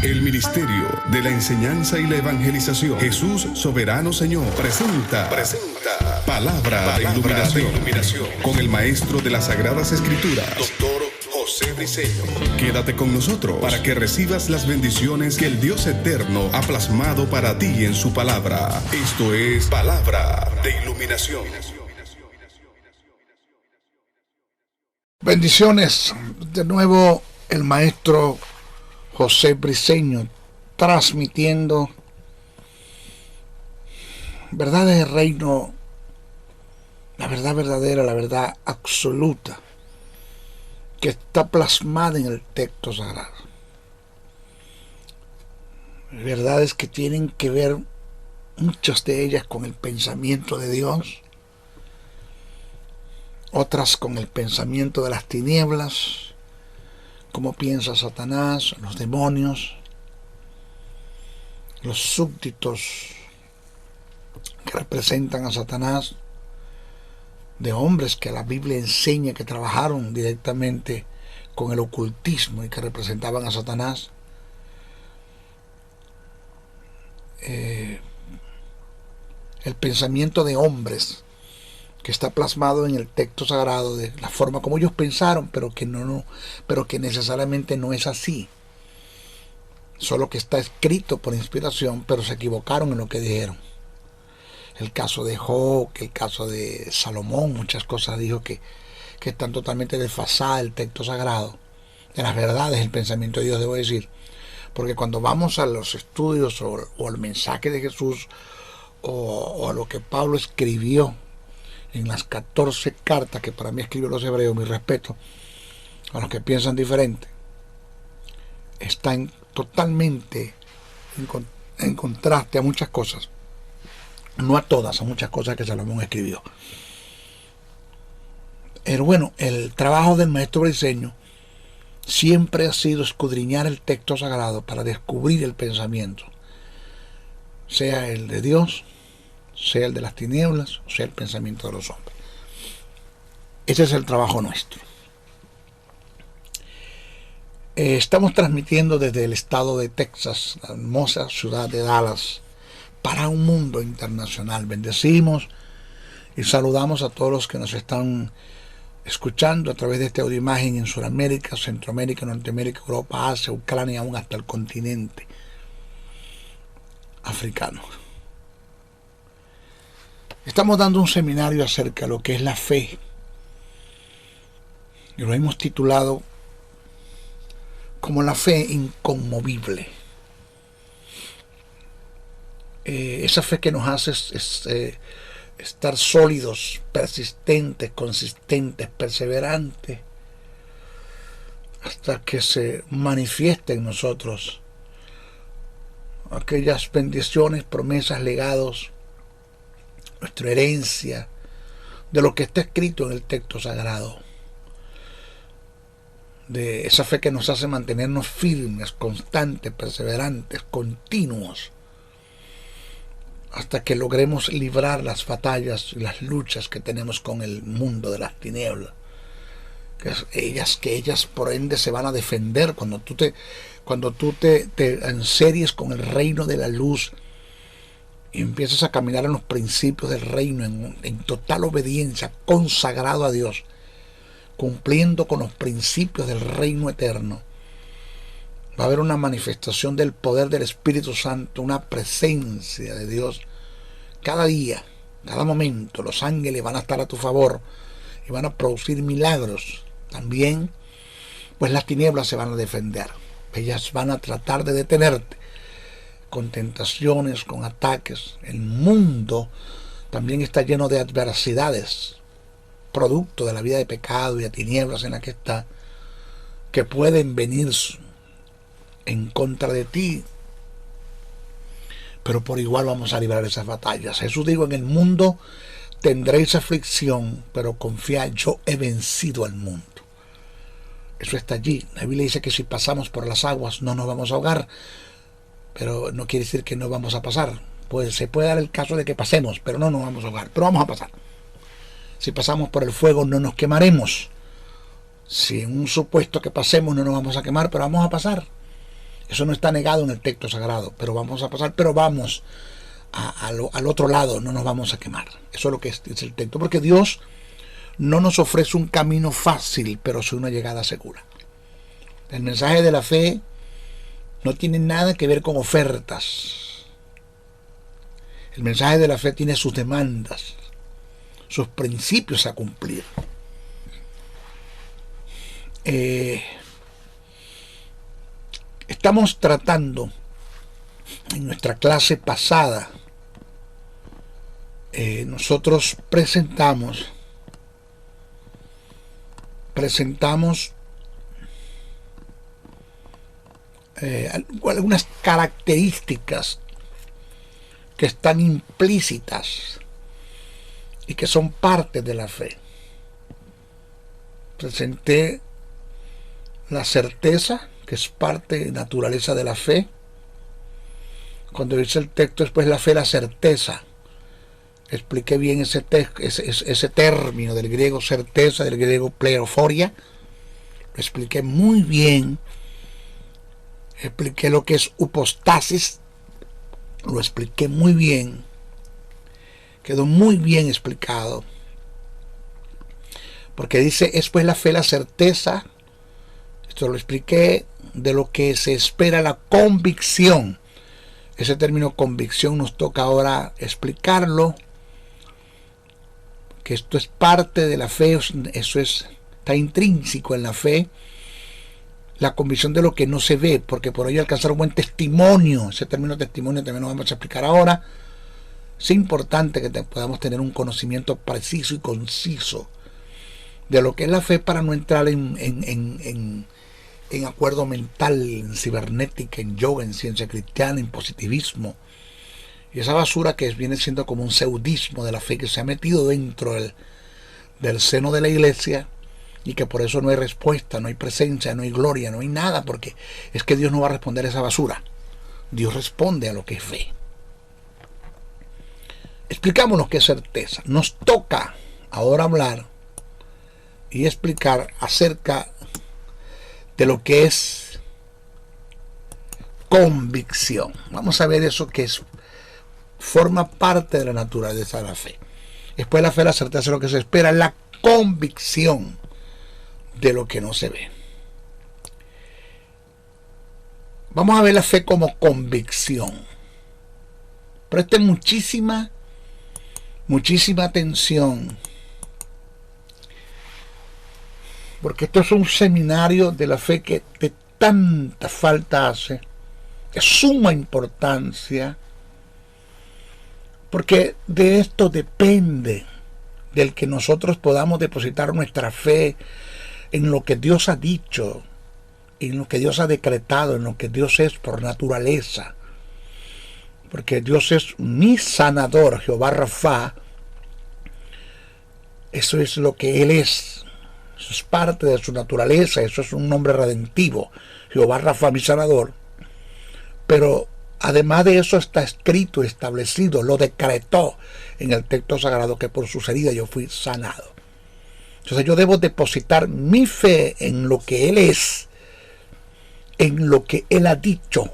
El Ministerio de la Enseñanza y la Evangelización, Jesús Soberano Señor, presenta Palabra de Iluminación con el Maestro de las Sagradas Escrituras, Dr. José Briceño. Quédate con nosotros para que recibas las bendiciones que el Dios Eterno ha plasmado para ti en su palabra. Esto es Palabra de Iluminación. Bendiciones. De nuevo el Maestro José Briceño transmitiendo verdades del reino, la verdad verdadera, la verdad absoluta que está plasmada en el texto sagrado. Verdades que tienen que ver, muchas de ellas, con el pensamiento de Dios, otras con el pensamiento de las tinieblas, cómo piensa Satanás, los demonios, los súbditos que representan a Satanás, de hombres que la Biblia enseña que trabajaron directamente con el ocultismo y que representaban a Satanás. El pensamiento de hombres que está plasmado en el texto sagrado, de la forma como ellos pensaron, pero que necesariamente no es así. Solo que está escrito por inspiración, pero se equivocaron en lo que dijeron. El caso de Job, el caso de Salomón, muchas cosas dijo que están totalmente desfasadas del texto sagrado, de las verdades del pensamiento de Dios, debo decir. Porque cuando vamos a los estudios o al mensaje de Jesús o a lo que Pablo escribió en las 14 cartas que para mí escribió los hebreos, mi respeto a los que piensan diferente, están totalmente en contraste a muchas cosas, no a todas, a muchas cosas que Salomón escribió. Pero bueno, el trabajo del Maestro Briceño siempre ha sido escudriñar el texto sagrado para descubrir el pensamiento, sea el de Dios, sea el de las tinieblas, o sea el pensamiento de los hombres. Ese es el trabajo nuestro. Estamos transmitiendo desde el estado de Texas, la hermosa ciudad de Dallas, para un mundo internacional. Bendecimos y saludamos a todos los que nos están escuchando a través de esta audioimagen en Sudamérica, Centroamérica, Norteamérica, Europa, Asia, Ucrania, aún hasta el continente africano. Estamos dando un seminario acerca de lo que es la fe, y lo hemos titulado como la fe inconmovible. Esa fe que nos hace estar sólidos, persistentes, consistentes, perseverantes, hasta que se manifieste en nosotros aquellas bendiciones, promesas, legados, nuestra herencia, de lo que está escrito en el texto sagrado, de esa fe que nos hace mantenernos firmes, constantes, perseverantes, continuos, hasta que logremos librar las batallas y las luchas que tenemos con el mundo de las tinieblas, que ellas por ende se van a defender cuando tú te enseries con el reino de la luz y empiezas a caminar en los principios del reino, en total obediencia, consagrado a Dios, cumpliendo con los principios del reino eterno. Va a haber una manifestación del poder del Espíritu Santo, una presencia de Dios cada día, cada momento. Los ángeles van a estar a tu favor y van a producir milagros. También, pues las tinieblas se van a defender. Ellas van a tratar de detenerte con tentaciones, con ataques. El mundo también está lleno de adversidades, producto de la vida de pecado y de tinieblas en la que está, que pueden venir en contra de ti, pero por igual vamos a librar esas batallas. Jesús dijo: en el mundo tendréis aflicción, pero confiad, yo he vencido al mundo. Eso está allí. La Biblia dice que si pasamos por las aguas no nos vamos a ahogar, pero no quiere decir que no vamos a pasar. Pues se puede dar el caso de que pasemos, pero no nos vamos a ahogar, pero vamos a pasar. Si pasamos por el fuego no nos quemaremos. Si en un supuesto que pasemos no nos vamos a quemar, pero vamos a pasar. Eso no está negado en el texto sagrado, pero vamos a pasar, pero vamos al otro lado, no nos vamos a quemar. Eso es lo que dice el texto, porque Dios no nos ofrece un camino fácil, pero sí una llegada segura. El mensaje de la fe no tiene nada que ver con ofertas. El mensaje de la fe tiene sus demandas, sus principios a cumplir. Estamos tratando en nuestra clase pasada, nosotros presentamos algunas características que están implícitas y que son parte de la fe. Presenté la certeza, que es parte de la naturaleza de la fe. Cuando dice el texto después la fe, la certeza, expliqué bien ese término del griego certeza, del griego pleroforia. Lo expliqué muy bien. Expliqué lo que es upostasis. Lo expliqué muy bien. Quedó muy bien explicado. Porque dice, es pues la fe, la certeza. Esto lo expliqué, de lo que se espera, la convicción. Ese término convicción nos toca ahora explicarlo. Que esto es parte de la fe, eso está intrínseco en la fe. La convicción de lo que no se ve, porque por ello alcanzar un buen testimonio. Ese término testimonio también lo vamos a explicar ahora. Es importante que podamos tener un conocimiento preciso y conciso de lo que es la fe para no entrar en acuerdo mental, en cibernética, en yoga, en ciencia cristiana, en positivismo. Y esa basura que viene siendo como un pseudismo de la fe que se ha metido dentro del seno de la iglesia y que por eso no hay respuesta, no hay presencia, no hay gloria, no hay nada, porque es que Dios no va a responder a esa basura. Dios responde a lo que es fe. Explicamos lo que es certeza. Nos toca ahora hablar y explicar acerca de lo que es convicción. Vamos a ver eso que forma parte de la naturaleza de la fe. Después la fe, la certeza de lo que se espera, la convicción de lo que no se ve. Vamos a ver la fe como convicción. Presten muchísima atención, porque esto es un seminario de la fe que de tanta falta hace, de suma importancia, porque de esto depende del que nosotros podamos depositar nuestra fe en lo que Dios ha dicho, en lo que Dios ha decretado, en lo que Dios es por naturaleza. Porque Dios es mi sanador, Jehová Rafa. Eso es lo que Él es. Eso es parte de su naturaleza. Eso es un nombre redentivo. Jehová Rafa, mi sanador. Pero además de eso está escrito, establecido, lo decretó en el texto sagrado que por sus heridas yo fui sanado. Entonces yo debo depositar mi fe en lo que Él es, en lo que Él ha dicho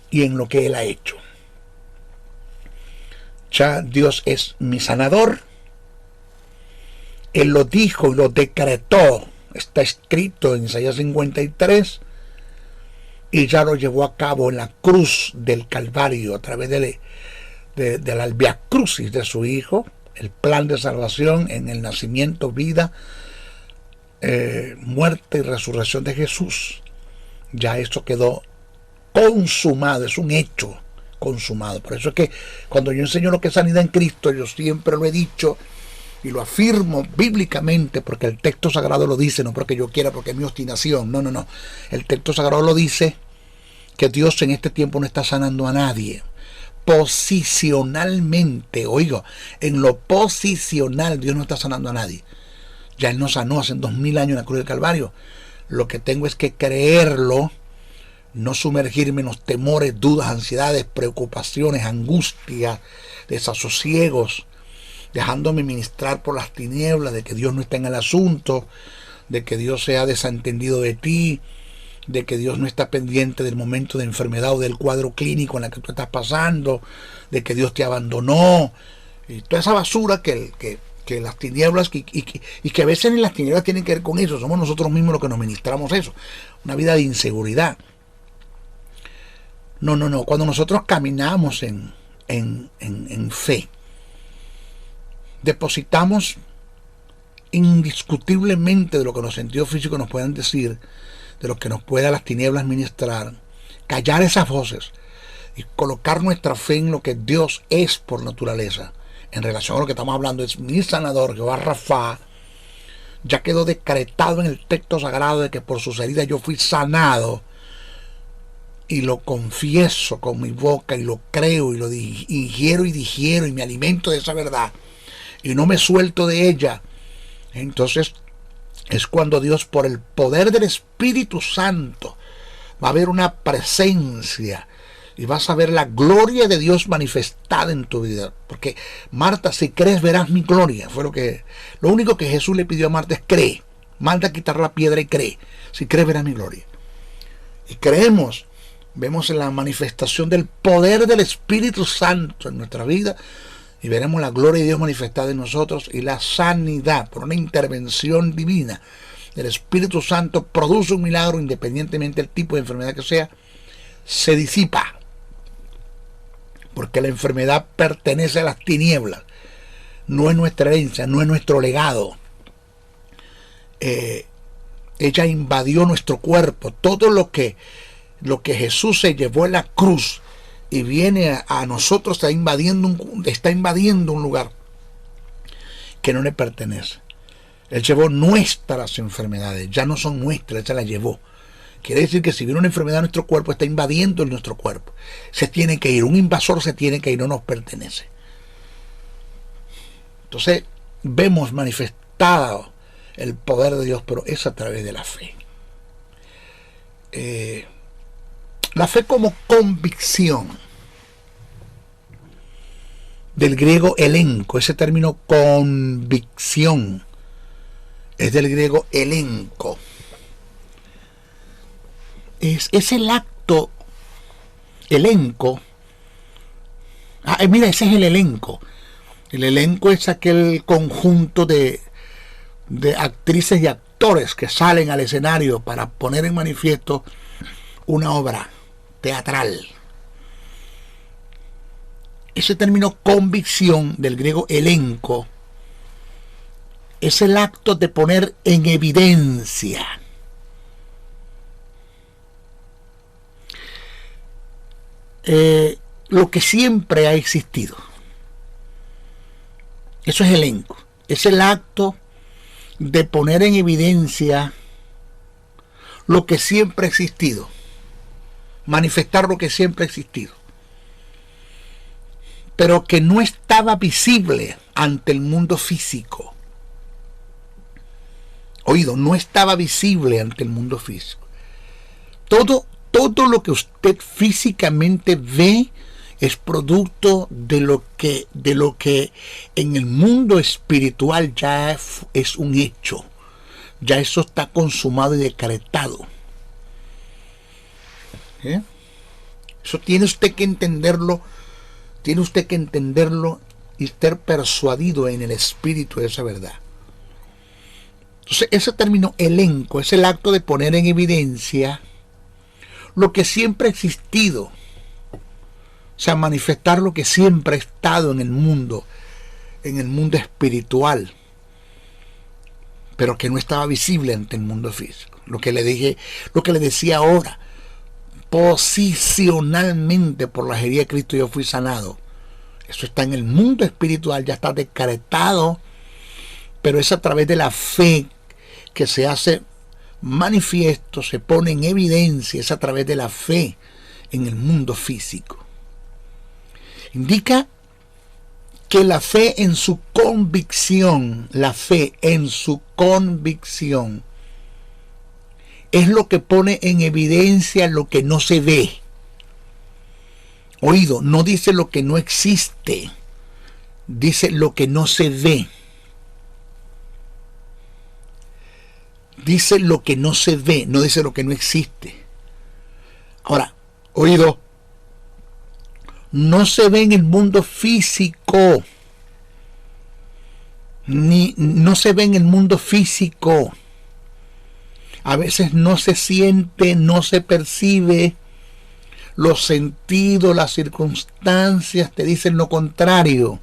y en lo que Él ha hecho. Ya Dios es mi sanador. Él lo dijo y lo decretó. Está escrito en Isaías 53. Y ya lo llevó a cabo en la cruz del Calvario a través de la Vía Crucis de su Hijo. El plan de salvación en el nacimiento, vida, muerte y resurrección de Jesús. Ya esto quedó consumado, es un hecho consumado. Por eso es que cuando yo enseño lo que es sanidad en Cristo, yo siempre lo he dicho y lo afirmo bíblicamente, porque el texto sagrado lo dice, no porque yo quiera, porque es mi obstinación, no. El texto sagrado lo dice, que Dios en este tiempo no está sanando a nadie. Posicionalmente, oigo, en lo posicional Dios no está sanando a nadie. Ya Él nos sanó hace 2000 años en la cruz del Calvario. Lo que tengo es que creerlo, no sumergirme en los temores, dudas, ansiedades, preocupaciones, angustias, desasosiegos, dejándome ministrar por las tinieblas de que Dios no está en el asunto, de que Dios se ha desentendido de ti, de que Dios no está pendiente del momento de enfermedad o del cuadro clínico en el que tú estás pasando, de que Dios te abandonó, y toda esa basura que las tinieblas, y que a veces en las tinieblas tienen que ver con eso. Somos nosotros mismos los que nos ministramos eso, una vida de inseguridad. No, cuando nosotros caminamos en fe, depositamos indiscutiblemente de lo que los sentidos físicos nos puedan decir, de lo que nos pueda las tinieblas ministrar, callar esas voces y colocar nuestra fe en lo que Dios es por naturaleza. En relación a lo que estamos hablando, es mi sanador, Jehová Rafa. Ya quedó decretado en el texto sagrado de que por sus heridas yo fui sanado, y lo confieso con mi boca y lo creo y lo ingiero y digiero y me alimento de esa verdad y no me suelto de ella. Entonces es cuando Dios, por el poder del Espíritu Santo, va a haber una presencia y vas a ver la gloria de Dios manifestada en tu vida. Porque Marta, si crees verás mi gloria. Fue lo único que Jesús le pidió a Marta es: cree, manda a quitar la piedra y cree. Si crees verás mi gloria. Y creemos, vemos la manifestación del poder del Espíritu Santo en nuestra vida y veremos la gloria de Dios manifestada en nosotros, y la sanidad por una intervención divina del Espíritu Santo produce un milagro independientemente del tipo de enfermedad que sea, se disipa, porque la enfermedad pertenece a las tinieblas, no es nuestra herencia, no es nuestro legado. Ella invadió nuestro cuerpo. Todo lo que Jesús se llevó en la cruz y viene a nosotros está invadiendo un lugar que no le pertenece. Él llevó nuestras enfermedades, ya no son nuestras, él se las llevó. Quiere decir que si viene una enfermedad a nuestro cuerpo, está invadiendo en nuestro cuerpo. Se tiene que ir, un invasor se tiene que ir, no nos pertenece. Entonces vemos manifestado el poder de Dios, pero es a través de la fe. La fe como convicción, del griego elenco. Ese término convicción es del griego elenco. Es el acto, elenco. Mira, ese es el elenco. El elenco es aquel conjunto de actrices y actores que salen al escenario para poner en manifiesto una obra teatral. Ese término convicción, del griego elenco, es el acto de poner en evidencia. Lo que siempre ha existido. Eso es elenco. Es el acto de poner en evidencia lo que siempre ha existido. Manifestar lo que siempre ha existido. Pero que no estaba visible ante el mundo físico. Oído, no estaba visible ante el mundo físico. Todo lo que usted físicamente ve es producto de lo que en el mundo espiritual ya es un hecho. Ya eso está consumado y decretado. Eso tiene usted que entenderlo. Tiene usted que entenderlo y estar persuadido en el espíritu de esa verdad. Entonces, ese término elenco es el acto de poner en evidencia lo que siempre ha existido. O sea, manifestar lo que siempre ha estado en el mundo espiritual, pero que no estaba visible ante el mundo físico. Lo que le decía ahora, posicionalmente por la herida de Cristo yo fui sanado. Eso está en el mundo espiritual, ya está decretado, pero es a través de la fe que se hace manifiesto, se pone en evidencia, es a través de la fe en el mundo físico. Indica que la fe en su convicción, es lo que pone en evidencia lo que no se ve. Oído, no dice lo que no existe, dice lo que no se ve. dice lo que no se ve, no dice lo que no existe. Ahora, oído, no se ve en el mundo físico, no se ve en el mundo físico. A veces no se siente, no se percibe. Los sentidos, las circunstancias te dicen lo contrario.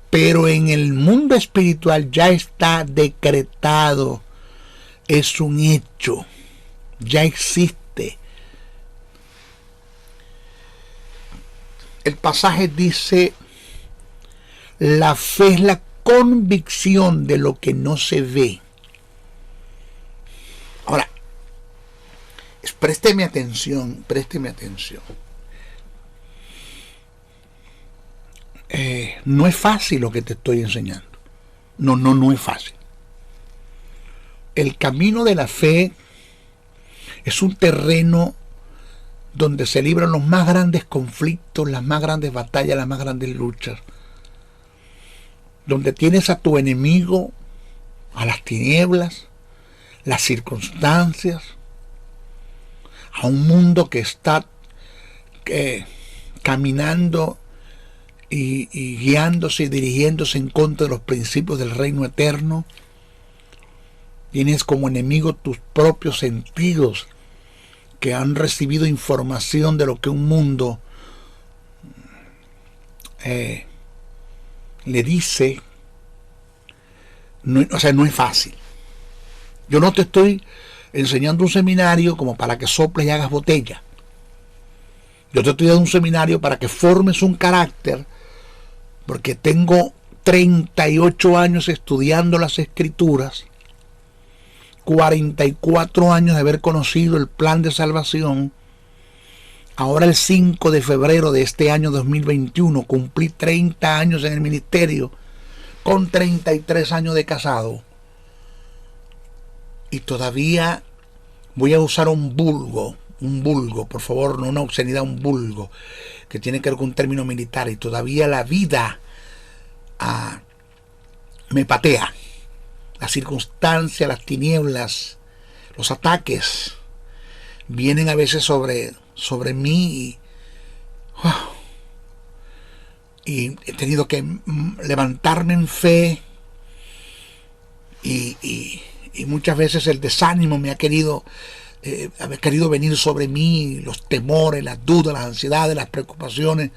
Pero en el mundo espiritual ya está decretado. Es un hecho. Ya existe. El pasaje dice: la fe es la convicción de lo que no se ve. Ahora, présteme atención, présteme atención. No es fácil lo que te estoy enseñando. No es fácil. El camino de la fe es un terreno donde se libran los más grandes conflictos, las más grandes batallas, las más grandes luchas. Donde tienes a tu enemigo, a las tinieblas, las circunstancias, a un mundo que está caminando y guiándose y dirigiéndose en contra de los principios del reino eterno. Tienes como enemigo tus propios sentidos, que han recibido información de lo que un mundo le dice. No es fácil. Yo no te estoy enseñando un seminario como para que soples y hagas botella. Yo te estoy dando un seminario para que formes un carácter, porque tengo 38 años estudiando las Escrituras, 44 años de haber conocido el plan de salvación. Ahora el 5 de febrero de este año 2021 cumplí 30 años en el ministerio, con 33 años de casado. Y todavía voy a usar un vulgo, por favor, no una obscenidad, un vulgo, que tiene que ver con un término militar, y todavía la vida me patea. Las circunstancias, las tinieblas, los ataques vienen a veces sobre mí y he tenido que levantarme en fe y muchas veces el desánimo me ha querido venir sobre mí, los temores, las dudas, las ansiedades, las preocupaciones,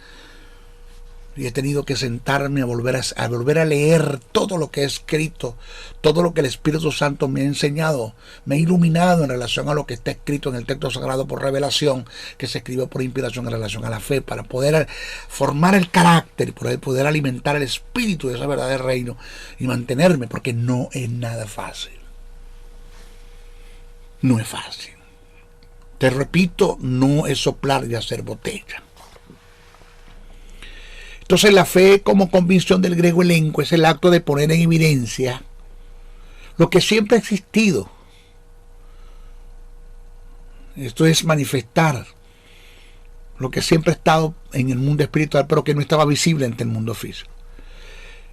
y he tenido que sentarme a volver a leer todo lo que he escrito, todo lo que el Espíritu Santo me ha enseñado, me ha iluminado en relación a lo que está escrito en el texto sagrado por revelación, que se escribe por inspiración en relación a la fe, para poder formar el carácter y poder alimentar el espíritu de esa verdad del reino y mantenerme, porque no es nada fácil. No es fácil. Te repito, no es soplar y hacer botella. Entonces la fe, como convicción del griego elenco, es el acto de poner en evidencia lo que siempre ha existido. Esto es manifestar lo que siempre ha estado en el mundo espiritual, pero que no estaba visible ante el mundo físico.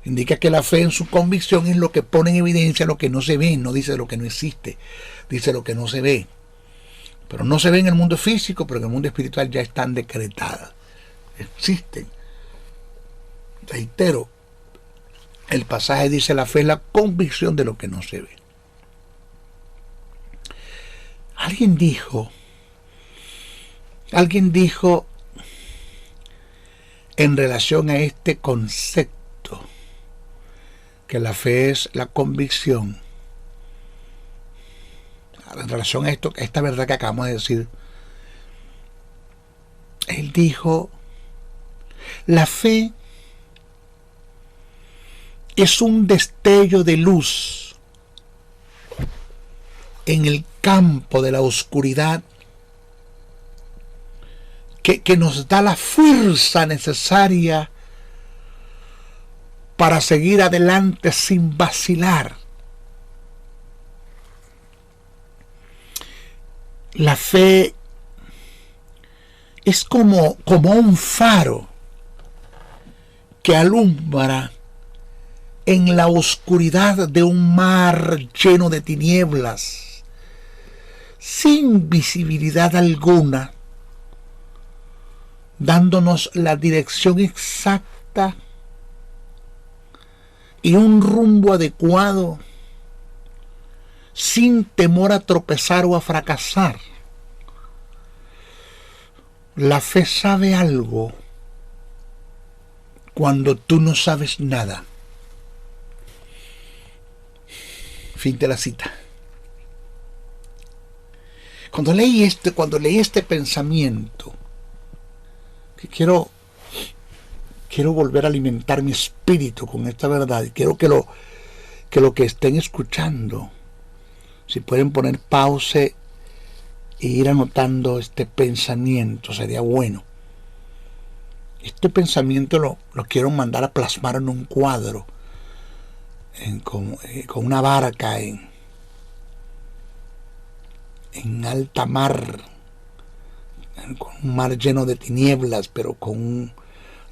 Indica que la fe en su convicción es lo que pone en evidencia lo que no se ve, no dice lo que no existe, dice lo que no se ve. Pero no se ve en el mundo físico, pero en el mundo espiritual ya están decretadas, existen. Reitero, el pasaje dice: la fe es la convicción de lo que no se ve. Alguien dijo en relación a este concepto, que la fe es la convicción, en relación a esta verdad que acabamos de decir, él dijo: la fe es un destello de luz en el campo de la oscuridad que nos da la fuerza necesaria para seguir adelante sin vacilar. La fe es como un faro que alumbra en la oscuridad de un mar lleno de tinieblas, sin visibilidad alguna, dándonos la dirección exacta y un rumbo adecuado, sin temor a tropezar o a fracasar. La fe sabe algo cuando tú no sabes nada. Fin de la cita. Cuando leí este pensamiento, que quiero volver a alimentar mi espíritu con esta verdad, y quiero que lo que estén escuchando, si pueden poner pausa e ir anotando este pensamiento, sería bueno. Este pensamiento lo quiero mandar a plasmar en un cuadro, con una barca en alta mar, con un mar lleno de tinieblas, pero con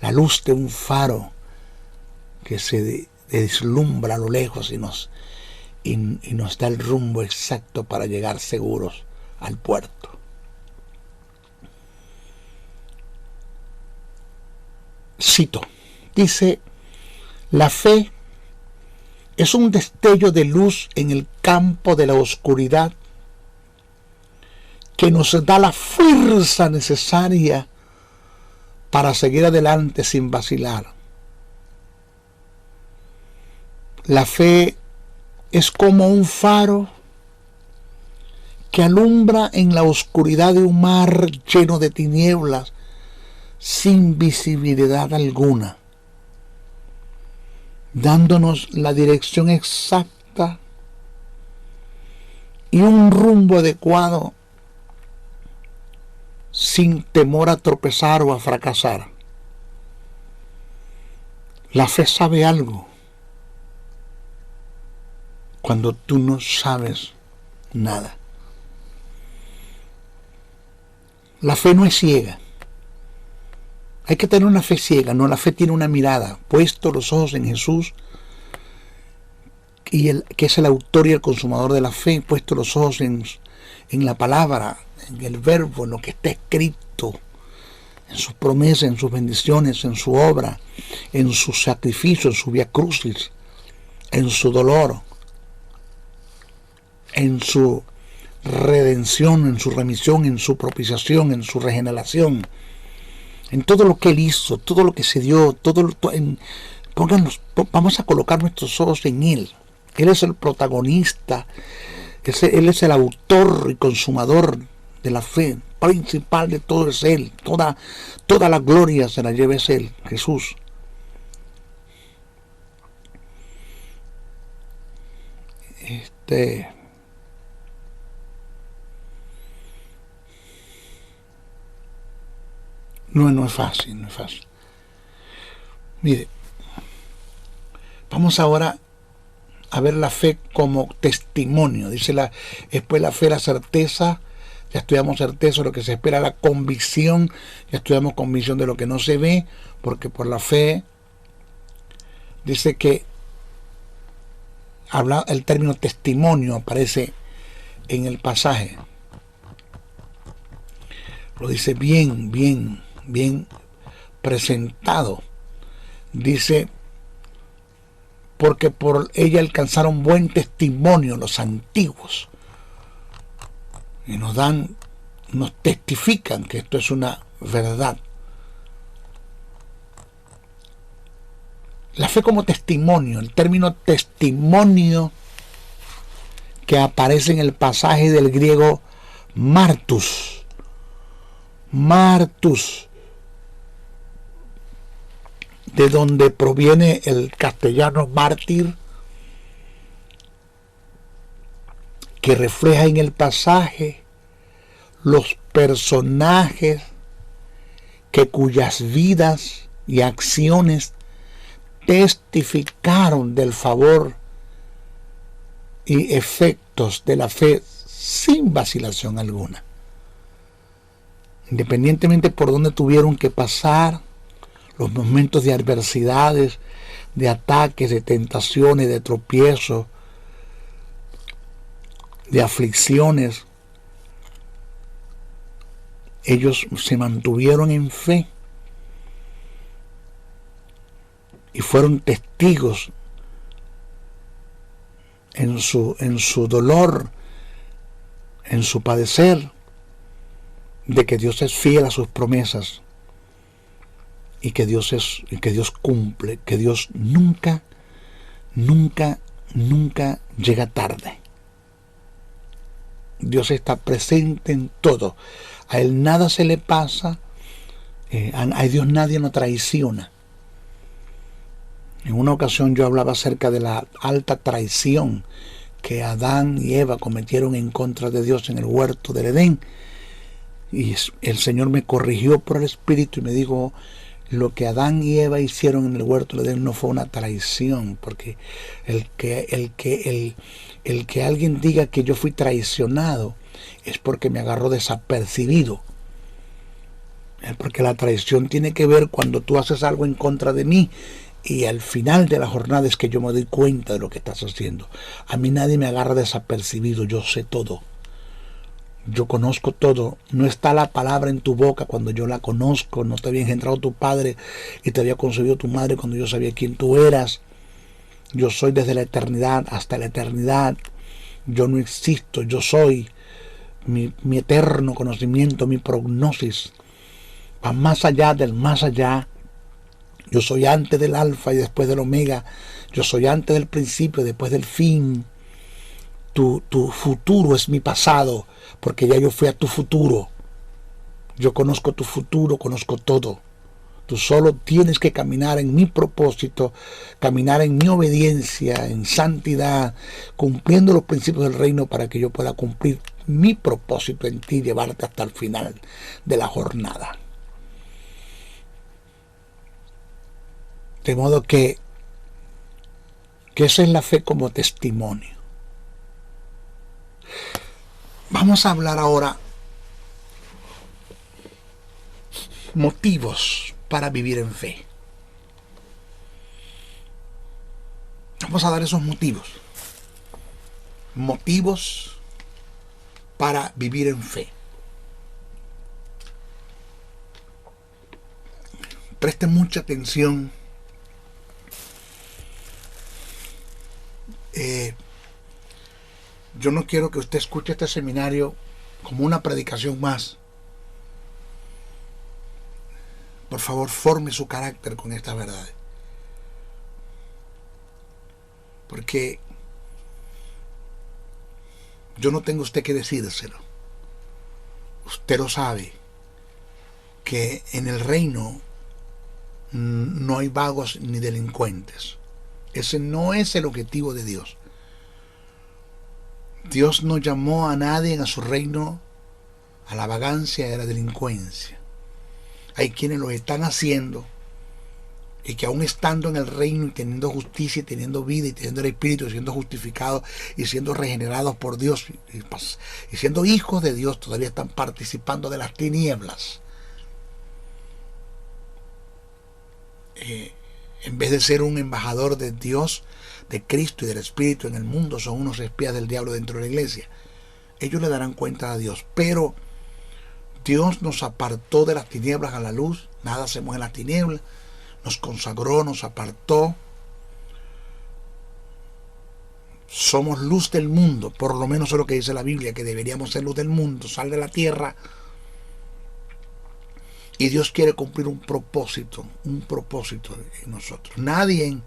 la luz de un faro que se deslumbra a lo lejos y nos da el rumbo exacto para llegar seguros al puerto. Cito, dice: la fe es un destello de luz en el campo de la oscuridad que nos da la fuerza necesaria para seguir adelante sin vacilar. La fe es como un faro que alumbra en la oscuridad de un mar lleno de tinieblas, sin visibilidad alguna, dándonos la dirección exacta y un rumbo adecuado, sin temor a tropezar o a fracasar. La fe sabe algo cuando tú no sabes nada. La fe no es ciega. Hay que tener una fe ciega, no, la fe tiene una mirada, puesto los ojos en Jesús, que es el autor y el consumador de la fe, puesto los ojos en la palabra, en el verbo, en lo que está escrito, en sus promesas, en sus bendiciones, en su obra, en su sacrificio, en su vía crucis, en su dolor, en su redención, en su remisión, en su propiciación, en su regeneración, en todo lo que Él hizo, todo lo que se dio, vamos a colocar nuestros ojos en Él. Él es el protagonista, Él es el autor y consumador de la fe, principal de todo es Él, toda la gloria se la lleva es Él, Jesús. No es fácil, no es fácil. Mire, vamos ahora a ver la fe como testimonio. Dice después la fe, la certeza, ya estudiamos certeza, lo que se espera, la convicción, ya estudiamos convicción de lo que no se ve, porque por la fe dice que habla, el término testimonio aparece en el pasaje. Lo dice bien presentado. Dice: porque por ella alcanzaron buen testimonio los antiguos. Y nos testifican que esto es una verdad. La fe como testimonio, el término testimonio que aparece en el pasaje del griego martus, de donde proviene el castellano mártir, que refleja en el pasaje los personajes cuyas vidas y acciones testificaron del favor y efectos de la fe sin vacilación alguna, independientemente por donde tuvieron que pasar, los momentos de adversidades, de ataques, de tentaciones, de tropiezos, de aflicciones, ellos se mantuvieron en fe y fueron testigos en su dolor, en su padecer, de que Dios es fiel a sus promesas y que Dios cumple, que Dios nunca llega tarde. Dios está presente en todo. A Él nada se le pasa. A Dios nadie lo traiciona. En una ocasión yo hablaba acerca de la alta traición que Adán y Eva cometieron en contra de Dios en el huerto del Edén. Y el Señor me corrigió por el Espíritu y me dijo: lo que Adán y Eva hicieron en el huerto del Edén no fue una traición, porque el que alguien diga que yo fui traicionado es porque me agarró desapercibido. Es porque la traición tiene que ver cuando tú haces algo en contra de mí y al final de la jornada es que yo me doy cuenta de lo que estás haciendo. A mí nadie me agarra desapercibido, yo sé todo. Yo conozco todo. No está la palabra en tu boca cuando yo la conozco. No te había engendrado tu padre y te había concebido tu madre cuando yo sabía quién tú eras. Yo soy desde la eternidad hasta la eternidad. Yo no existo, yo soy. Mi eterno conocimiento, mi prognosis va más allá del más allá. Yo soy antes del alfa y después del omega. Yo soy antes del principio y después del fin. Tu futuro es mi pasado, porque ya yo fui a tu futuro. Yo conozco tu futuro, conozco todo. Tú solo tienes que caminar en mi propósito, caminar en mi obediencia, en santidad, cumpliendo los principios del reino para que yo pueda cumplir mi propósito en ti y llevarte hasta el final de la jornada. De modo que esa es la fe como testimonio. Vamos a hablar ahora motivos para vivir en fe. Vamos a dar esos motivos. Motivos para vivir en fe. Preste mucha atención. Yo no quiero que usted escuche este seminario como una predicación más. Por favor, forme su carácter con estas verdades. Porque yo no tengo usted que decírselo. Usted lo sabe, que en el reino no hay vagos ni delincuentes. Ese no es el objetivo de Dios. Dios no llamó a nadie a su reino a la vagancia y a la delincuencia. Hay quienes lo están haciendo y que aún estando en el reino y teniendo justicia y teniendo vida y teniendo el Espíritu y siendo justificados y siendo regenerados por Dios y siendo hijos de Dios, todavía están participando de las tinieblas. En vez de ser un embajador de Dios, de Cristo y del Espíritu en el mundo, son unos espías del diablo dentro de la iglesia. Ellos le darán cuenta a Dios, pero Dios nos apartó de las tinieblas a la luz. Nada hacemos en las tinieblas. Nos consagró, nos apartó. Somos luz del mundo, por lo menos es lo que dice la Biblia, que deberíamos ser luz del mundo, sal de la tierra. Y Dios quiere cumplir un propósito en nosotros. Nadie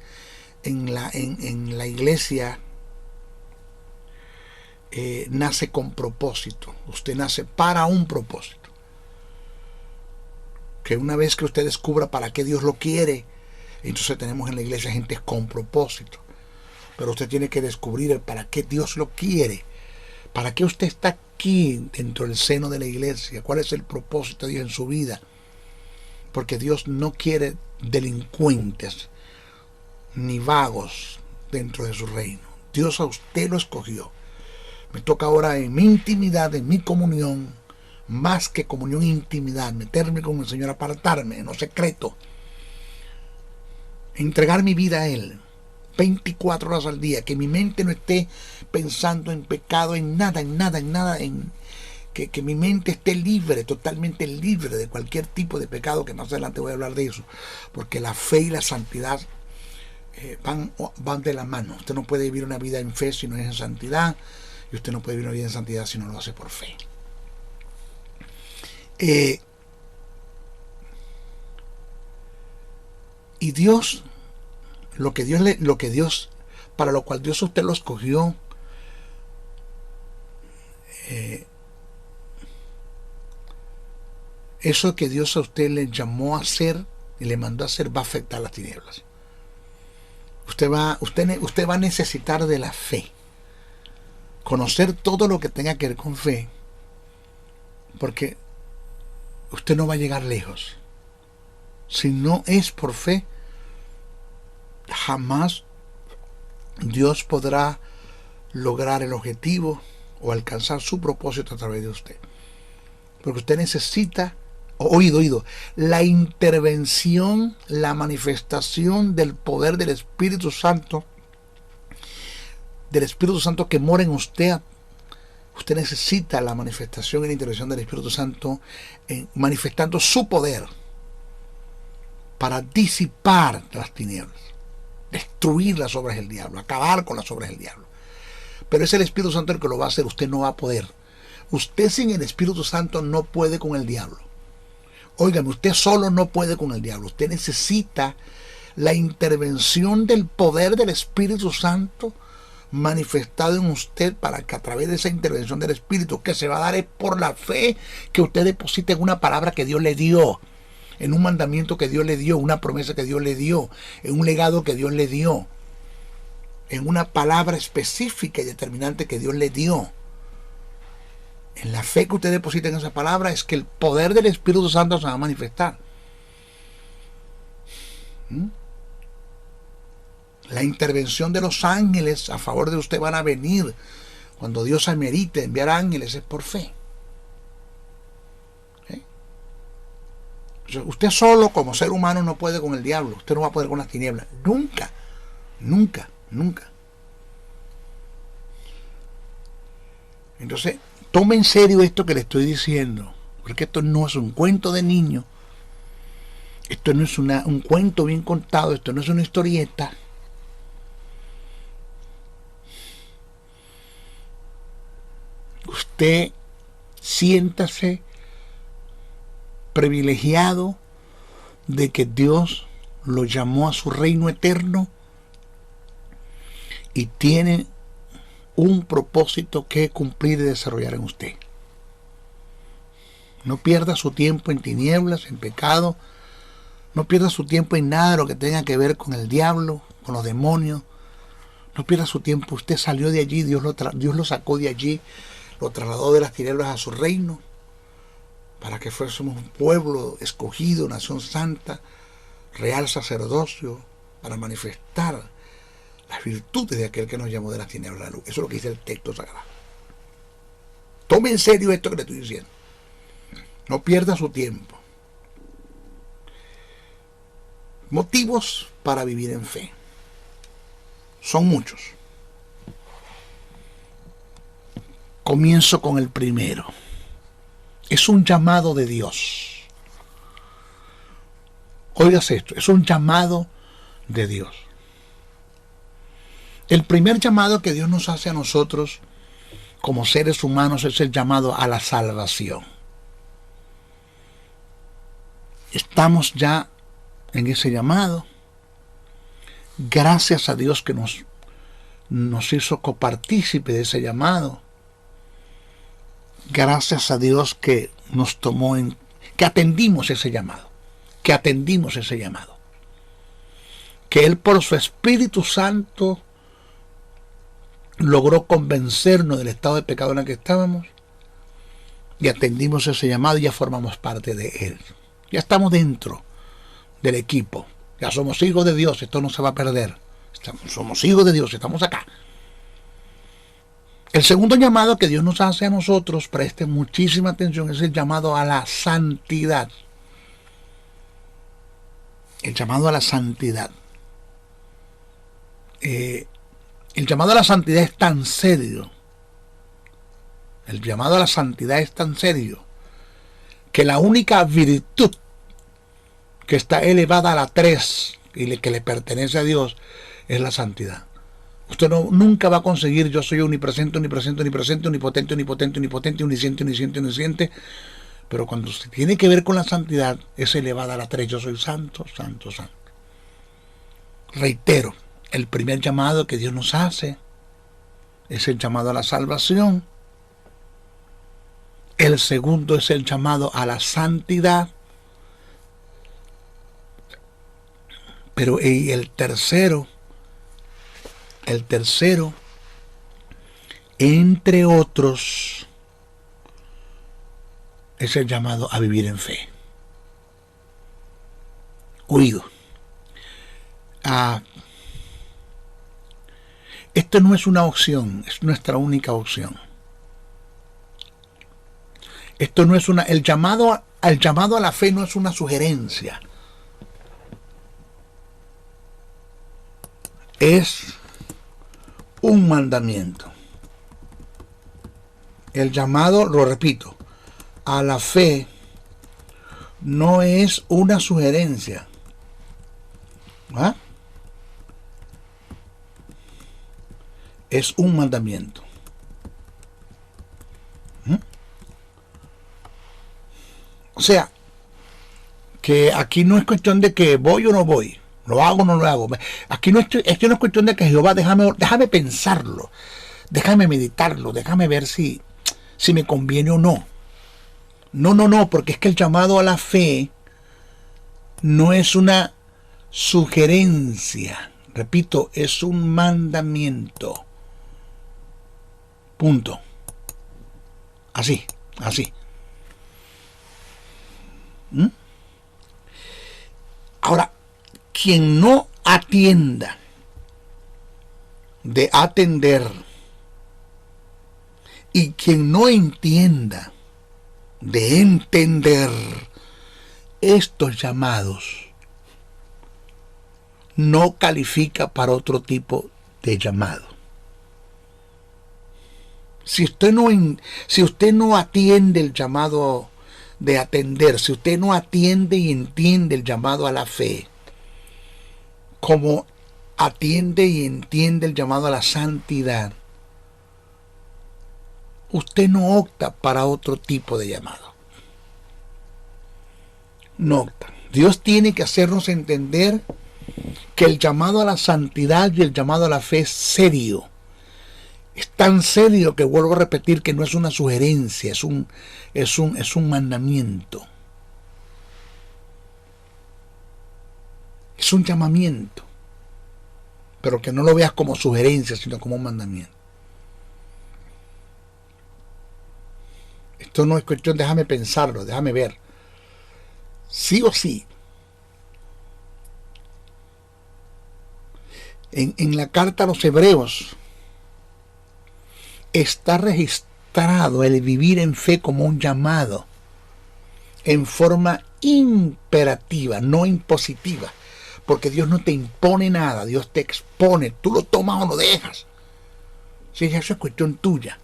en la iglesia nace con propósito. Usted nace para un propósito. Que una vez que usted descubra para qué Dios lo quiere, entonces tenemos en la iglesia gente con propósito. Pero usted tiene que descubrir el para qué Dios lo quiere. ¿Para qué usted está aquí dentro del seno de la iglesia? ¿Cuál es el propósito de Dios en su vida? Porque Dios no quiere delincuentes ni vagos dentro de su reino. Dios a usted lo escogió. Me toca ahora en mi intimidad, en mi comunión, más que comunión e intimidad, meterme con el Señor, apartarme en lo secreto entregar mi vida a Él 24 horas al día, que mi mente no esté pensando en pecado, en nada, que mi mente esté libre, totalmente libre de cualquier tipo de pecado, que más adelante voy a hablar de eso, porque la fe y la santidad van de la mano. Usted no puede vivir una vida en fe si no es en santidad, y usted no puede vivir una vida en santidad si no lo hace por fe. Y Dios, para lo cual Dios a usted lo escogió, eso que Dios a usted le llamó a hacer y le mandó a hacer va a afectar las tinieblas. Usted va a necesitar de la fe, conocer todo lo que tenga que ver con fe, porque usted no va a llegar lejos. Si no es por fe, jamás Dios podrá lograr el objetivo o alcanzar su propósito a través de usted. Porque usted necesita, oído, la intervención, la manifestación del poder del Espíritu Santo que mora en usted. Usted necesita la manifestación y la intervención del Espíritu Santo manifestando su poder para disipar las tinieblas, destruir las obras del diablo, acabar con las obras del diablo. Pero es el Espíritu Santo el que lo va a hacer. Usted no va a poder. Usted sin el Espíritu Santo no puede con el diablo. Óigame, usted solo no puede con el diablo. Usted necesita la intervención del poder del Espíritu Santo manifestado en usted, para que a través de esa intervención del Espíritu, que se va a dar es por la fe que usted deposita en una palabra que Dios le dio, en un mandamiento que Dios le dio, una promesa que Dios le dio, en un legado que Dios le dio, en una palabra específica y determinante que Dios le dio. En la fe que usted deposita en esa palabra es que el poder del Espíritu Santo se va a manifestar. La intervención de los ángeles a favor de usted van a venir. Cuando Dios amerite enviar ángeles, es por fe. Usted solo como ser humano no puede con el diablo. Usted no va a poder con las tinieblas. Nunca. Entonces, tome en serio esto que le estoy diciendo, porque esto no es un cuento de niño. Esto no es un cuento bien contado. Esto no es una historieta. Usted siéntase privilegiado de que Dios lo llamó a su reino eterno y tiene un propósito que cumplir y desarrollar en usted. No pierda su tiempo en tinieblas, en pecado. No pierda su tiempo en nada de lo que tenga que ver con el diablo, con los demonios. No pierda su tiempo. Usted salió de allí, Dios lo sacó de allí, lo trasladó de las tinieblas a su reino, para que fuésemos un pueblo escogido, nación santa, real sacerdocio, para manifestar las virtudes de aquel que nos llamó de las tinieblas a la luz. Eso es lo que dice el texto sagrado. Tome en serio esto que le estoy diciendo. No pierda su tiempo. Motivos para vivir en fe son muchos. Comienzo con el primero. Es un llamado de Dios. Oigas esto, es un llamado de Dios. El primer llamado que Dios nos hace a nosotros como seres humanos es el llamado a la salvación. Estamos ya en ese llamado. Gracias a Dios que nos hizo copartícipe de ese llamado. Gracias a Dios que nos tomó que atendimos ese llamado. Que Él por su Espíritu Santo logró convencernos del estado de pecado en el que estábamos y atendimos ese llamado y ya formamos parte de Él. Ya estamos dentro del equipo. Ya somos hijos de Dios. Esto no se va a perder. Somos hijos de Dios. Estamos acá. El segundo llamado que Dios nos hace a nosotros, preste muchísima atención, es el llamado a la santidad. El llamado a la santidad. el llamado a la santidad es tan serio. El llamado a la santidad es tan serio que la única virtud que está elevada a la 3 y que le pertenece a Dios es la santidad. Usted nunca va a conseguir yo soy omnipresente, omnipresente, omnipresente, omnipotente, omnipotente, omnipotente, omnisciente, omnisciente, omnisciente. Pero cuando se tiene que ver con la santidad, es elevada a la 3. Yo soy santo, santo, santo. Reitero, el primer llamado que Dios nos hace es el llamado a la salvación. El segundo es el llamado a la santidad. Pero el tercero, entre otros, es el llamado a vivir en fe. Oído. Esto no es una opción, es nuestra única opción. Esto no es el llamado a la fe no es una sugerencia. Es un mandamiento. El llamado, lo repito, a la fe no es una sugerencia. ¿Ah? Es un mandamiento. O sea, que aquí no es cuestión de que voy o no voy, lo hago o no lo hago. Aquí no es cuestión de que Jehová, déjame pensarlo, déjame meditarlo, déjame ver si me conviene o no. No, porque es que el llamado a la fe no es una sugerencia. Repito, es un mandamiento. Punto. Así. Ahora, quien no atienda de atender y quien no entienda de entender estos llamados no califica para otro tipo de llamado. Si usted no atiende el llamado de atender, si usted no atiende y entiende el llamado a la fe, como atiende y entiende el llamado a la santidad, usted no opta para otro tipo de llamado. No opta. Dios tiene que hacernos entender que el llamado a la santidad y el llamado a la fe es serio. Es tan serio que vuelvo a repetir que no es una sugerencia, es un mandamiento. Es un llamamiento. Pero que no lo veas como sugerencia, sino como un mandamiento. Esto no es cuestión, déjame pensarlo, déjame ver. Sí o sí. En la carta a los Hebreos está registrado el vivir en fe como un llamado en forma imperativa, no impositiva, porque Dios no te impone nada, Dios te expone, tú lo tomas o lo dejas. Sí, eso es cuestión tuya.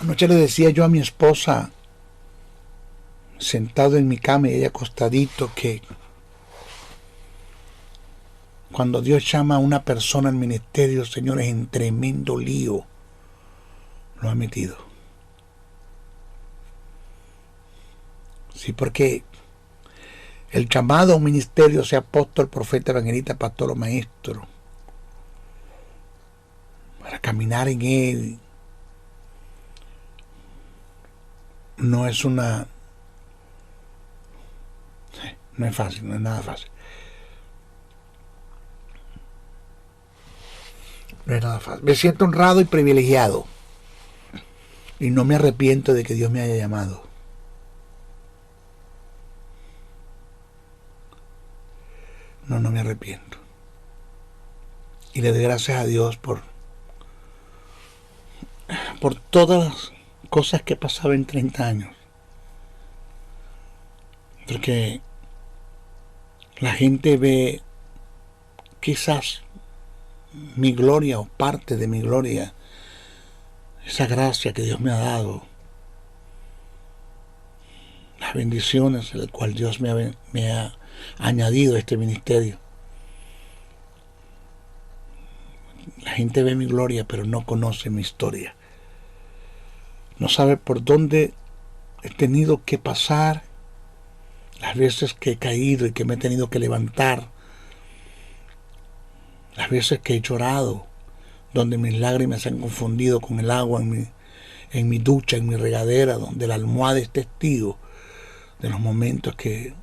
Anoche le decía yo a mi esposa, sentado en mi cama y ella acostadito, que cuando Dios llama a una persona al ministerio, señores, en tremendo lío lo ha metido. Sí, porque el llamado a un ministerio, sea apóstol, profeta, evangelista, pastor o maestro, para caminar en él, no es fácil, no es nada fácil. No es nada fácil. Me siento honrado y privilegiado. Y no me arrepiento de que Dios me haya llamado. No me arrepiento. Y le doy gracias a Dios por todas las cosas que he pasado en 30 años. Porque la gente ve quizás mi gloria o parte de mi gloria, esa gracia que Dios me ha dado, las bendiciones en las cuales Dios me ha añadido a este ministerio. La gente ve mi gloria, pero no conoce mi historia. No sabe por dónde he tenido que pasar, las veces que he caído y que me he tenido que levantar, las veces que he llorado, donde mis lágrimas se han confundido con el agua en mi ducha, en mi regadera, donde la almohada es testigo de los momentos que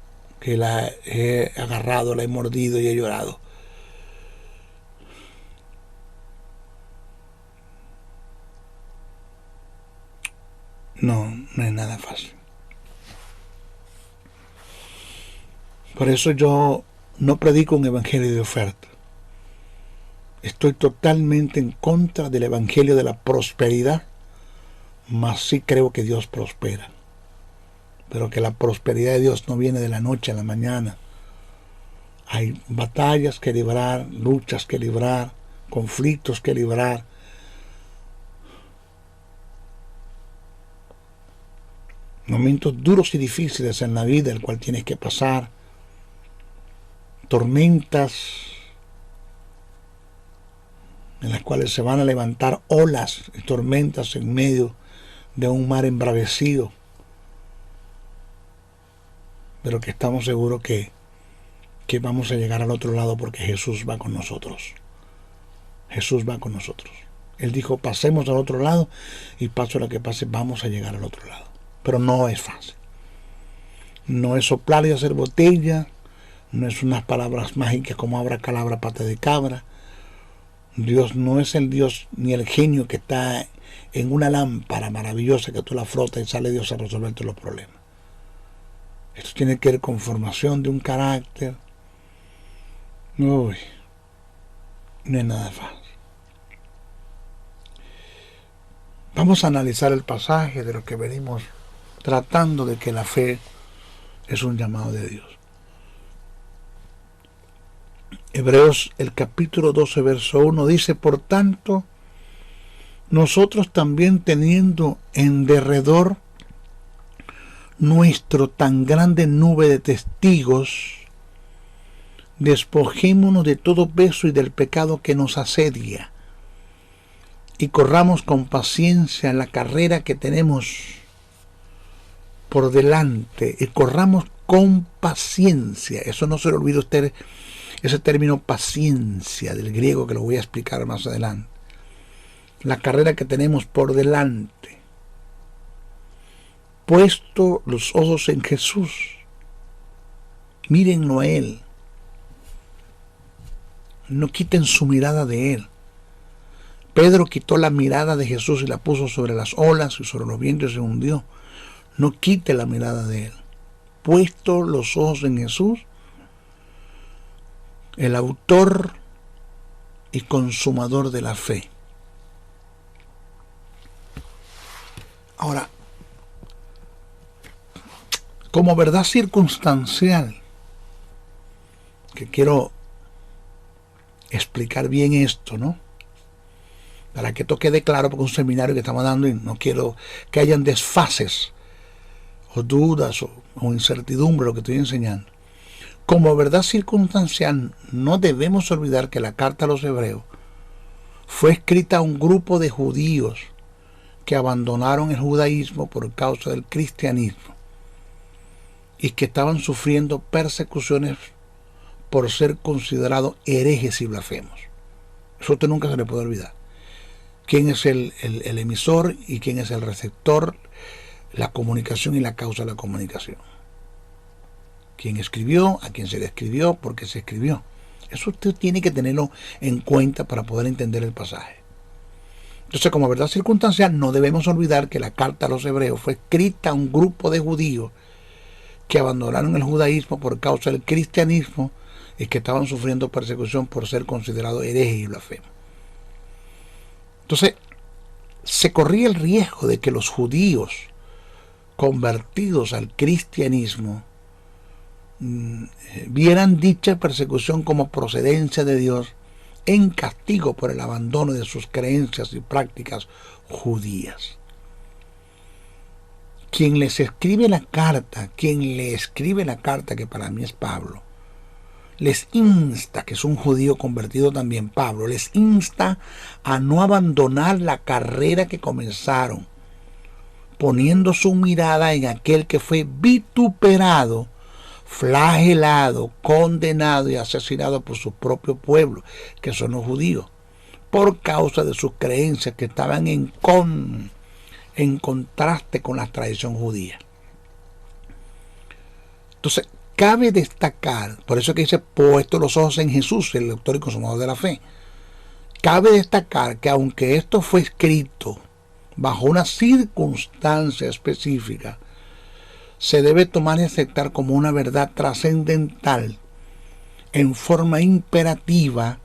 la he agarrado, la he mordido y he llorado. No es nada fácil. Por eso yo no predico un evangelio de oferta. Estoy totalmente en contra del evangelio de la prosperidad, mas sí creo que Dios prospera. Pero que la prosperidad de Dios no viene de la noche a la mañana. Hay batallas que librar, luchas que librar, conflictos que librar. Momentos duros y difíciles en la vida, el cual tienes que pasar. Tormentas en las cuales se van a levantar olas y tormentas en medio de un mar embravecido. Pero que estamos seguros que vamos a llegar al otro lado porque Jesús va con nosotros. Jesús va con nosotros. Él dijo, pasemos al otro lado y pase lo que pase, vamos a llegar al otro lado. Pero no es fácil. No es soplar y hacer botella. No es unas palabras mágicas como abracadabra, pata de cabra. Dios no es el Dios ni el genio que está en una lámpara maravillosa que tú la frotas y sale Dios a resolverte los problemas. Esto tiene que ver con formación de un carácter. Uy, no es nada fácil. Vamos a analizar el pasaje de lo que venimos tratando, de que la fe es un llamado de Dios. Hebreos, el capítulo 12, verso 1, dice, por tanto, nosotros también teniendo en derredor nuestro tan grande nube de testigos, despojémonos de todo peso y del pecado que nos asedia, y corramos con paciencia la carrera que tenemos por delante, y corramos con paciencia. Eso no se le olvide a usted, ese término paciencia del griego, que lo voy a explicar más adelante. La carrera que tenemos por delante, puesto los ojos en Jesús. Mírenlo a Él. No quiten su mirada de Él. Pedro quitó la mirada de Jesús y la puso sobre las olas y sobre los vientos y se hundió. No quite la mirada de Él. Puesto los ojos en Jesús, el autor y consumador de la fe. Ahora, como verdad circunstancial, que quiero explicar bien esto, ¿no? Para que esto quede claro, porque es un seminario que estamos dando y no quiero que hayan desfases o dudas o incertidumbre lo que estoy enseñando. Como verdad circunstancial, no debemos olvidar que la carta a los hebreos fue escrita a un grupo de judíos que abandonaron el judaísmo por causa del cristianismo y que estaban sufriendo persecuciones por ser considerados herejes y blasfemos. Eso a usted nunca se le puede olvidar. ¿Quién es el emisor y quién es el receptor? La comunicación y la causa de la comunicación. ¿Quién escribió? ¿A quién se le escribió? ¿Por qué se escribió? Eso usted tiene que tenerlo en cuenta para poder entender el pasaje. Entonces, como verdad circunstancial, no debemos olvidar que la carta a los hebreos fue escrita a un grupo de judíos que abandonaron el judaísmo por causa del cristianismo y que estaban sufriendo persecución por ser considerados herejes y blasfemos. Entonces, se corría el riesgo de que los judíos convertidos al cristianismo vieran dicha persecución como procedencia de Dios en castigo por el abandono de sus creencias y prácticas judías. Quien le escribe la carta, que para mí es Pablo, les insta, que es un judío convertido también Pablo, les insta a no abandonar la carrera que comenzaron, poniendo su mirada en aquel que fue vituperado, flagelado, condenado y asesinado por su propio pueblo, que son los judíos, por causa de sus creencias que estaban en contraste con la tradición judía. Entonces, cabe destacar, por eso que dice, puesto los ojos en Jesús, el autor y consumador de la fe, cabe destacar que aunque esto fue escrito bajo una circunstancia específica, se debe tomar y aceptar como una verdad trascendental, en forma imperativa,